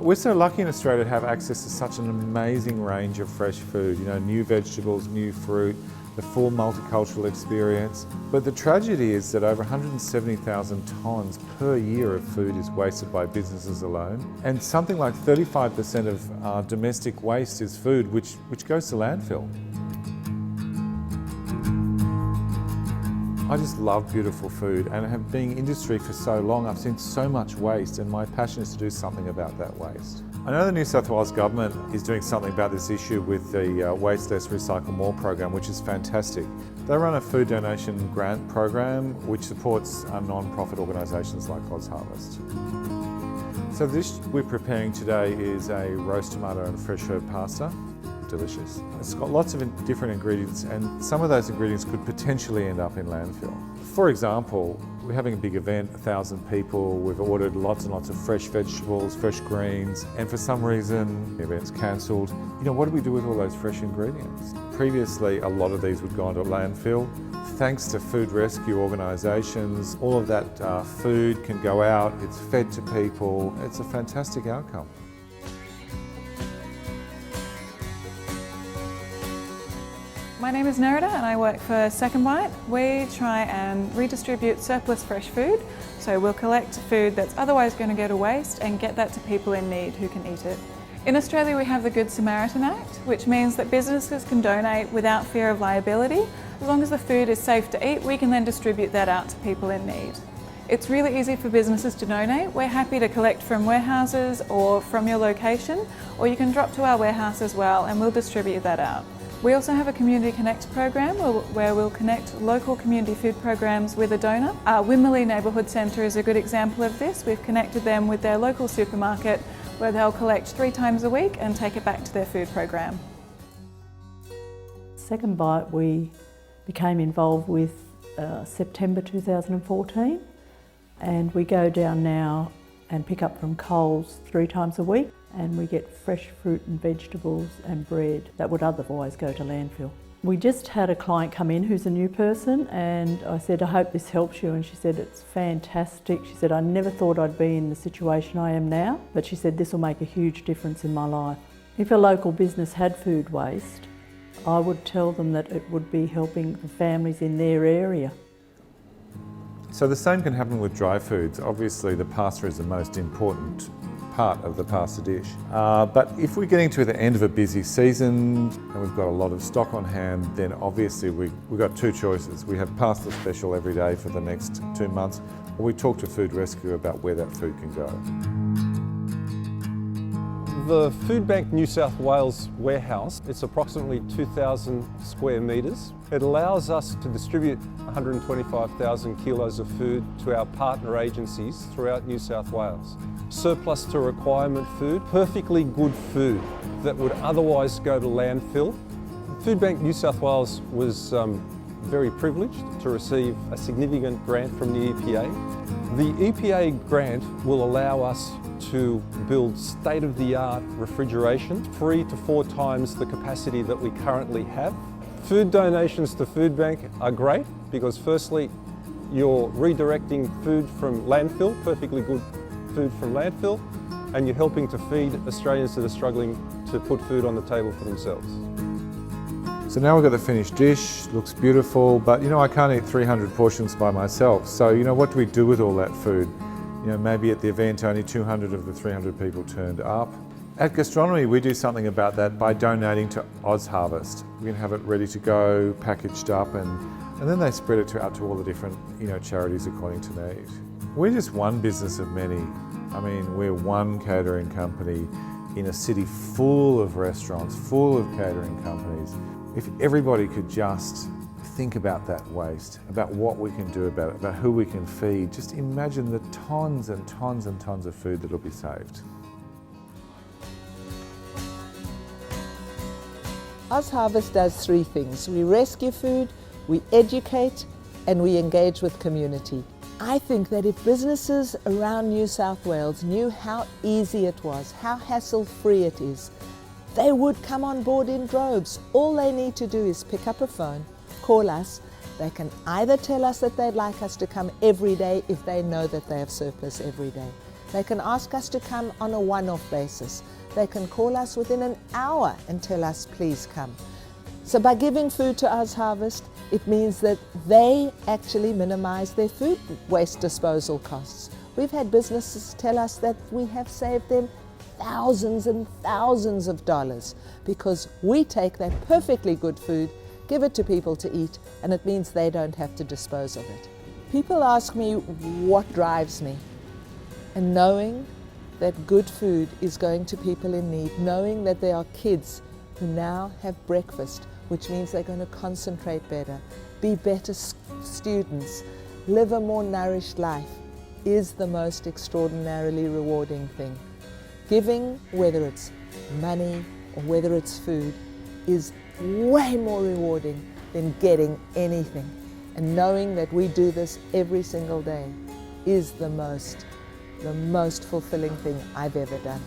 We're so lucky in Australia to have access to such an amazing range of fresh food, new vegetables, new fruit, the full multicultural experience. But the tragedy is that over 170,000 tonnes per year of food is wasted by businesses alone. And something like 35% of our domestic waste is food which goes to landfill. I just love beautiful food, and have been in industry for so long, I've seen so much waste, and my passion is to do something about that waste. I know the New South Wales Government is doing something about this issue with the Waste Less Recycle More program, which is fantastic. They run a food donation grant program which supports non-profit organisations like OzHarvest. So the dish we're preparing today is a roast tomato and fresh herb pasta. Delicious. It's got lots of different ingredients, and some of those ingredients could potentially end up in landfill. For example, we're having a big event, 1,000 people, we've ordered lots and lots of fresh vegetables, fresh greens, and for some reason the event's cancelled. What do we do with all those fresh ingredients? Previously, a lot of these would go into landfill. Thanks to food rescue organisations, all of that food can go out, it's fed to people. It's a fantastic outcome. My name is Nerida and I work for Second Bite. We try and redistribute surplus fresh food, so we'll collect food that's otherwise going to go to waste and get that to people in need who can eat it. In Australia we have the Good Samaritan Act, which means that businesses can donate without fear of liability. As long as the food is safe to eat, we can then distribute that out to people in need. It's really easy for businesses to donate. We're happy to collect from warehouses or from your location, or you can drop to our warehouse as well and we'll distribute that out. We also have a Community Connect program where we'll connect local community food programs with a donor. Our Wimberley Neighbourhood Centre is a good example of this. We've connected them with their local supermarket where they'll collect 3 times a week and take it back to their food program. Second Bite we became involved with September 2014, and we go down now and pick up from Coles 3 times a week, and we get fresh fruit and vegetables and bread that would otherwise go to landfill. We just had a client come in who's a new person, and I said, I hope this helps you, and she said, it's fantastic. She said, I never thought I'd be in the situation I am now, but she said, this will make a huge difference in my life. If a local business had food waste, I would tell them that it would be helping the families in their area. So the same can happen with dry foods. Obviously the pasta is the most important part of the pasta dish. But if we're getting to the end of a busy season and we've got a lot of stock on hand, then obviously we've got 2 choices. We have pasta special every day for the next 2 months, or we talk to Food Rescue about where that food can go. The Food Bank New South Wales warehouse, it's approximately 2,000 square metres. It allows us to distribute 125,000 kilos of food to our partner agencies throughout New South Wales. Surplus to requirement food, perfectly good food that would otherwise go to landfill. Food Bank New South Wales was very privileged to receive a significant grant from the EPA. The EPA grant will allow us to build state-of-the-art refrigeration, 3 to 4 times the capacity that we currently have. Food donations to Food Bank are great because firstly, you're redirecting food from landfill, perfectly good food from landfill, and you're helping to feed Australians that are struggling to put food on the table for themselves. So now we've got the finished dish, looks beautiful, but I can't eat 300 portions by myself. So what do we do with all that food? Maybe at the event only 200 of the 300 people turned up. At Gastronomy we do something about that by donating to OzHarvest. We can have it ready to go, packaged up, and then they spread it out to all the different charities according to need. We're just one business of many. I mean, we're one catering company in a city full of restaurants, full of catering companies. If everybody could just think about that waste, about what we can do about it, about who we can feed, just imagine the tons and tons and tons of food that'll be saved. OzHarvest does 3 things. We rescue food, we educate, and we engage with community. I think that if businesses around New South Wales knew how easy it was, how hassle-free it is, they would come on board in droves. All they need to do is pick up a phone, call us. They can either tell us that they'd like us to come every day if they know that they have surplus every day. They can ask us to come on a one-off basis. They can call us within an hour and tell us, please come. So by giving food to OzHarvest, it means that they actually minimize their food waste disposal costs. We've had businesses tell us that we have saved them thousands and thousands of dollars because we take that perfectly good food, give it to people to eat, and it means they don't have to dispose of it. People ask me what drives me, and knowing that good food is going to people in need, knowing that there are kids who now have breakfast, which means they're going to concentrate better, be better students, live a more nourished life, is the most extraordinarily rewarding thing. Giving, whether it's money or whether it's food, is way more rewarding than getting anything. And knowing that we do this every single day is the most fulfilling thing I've ever done.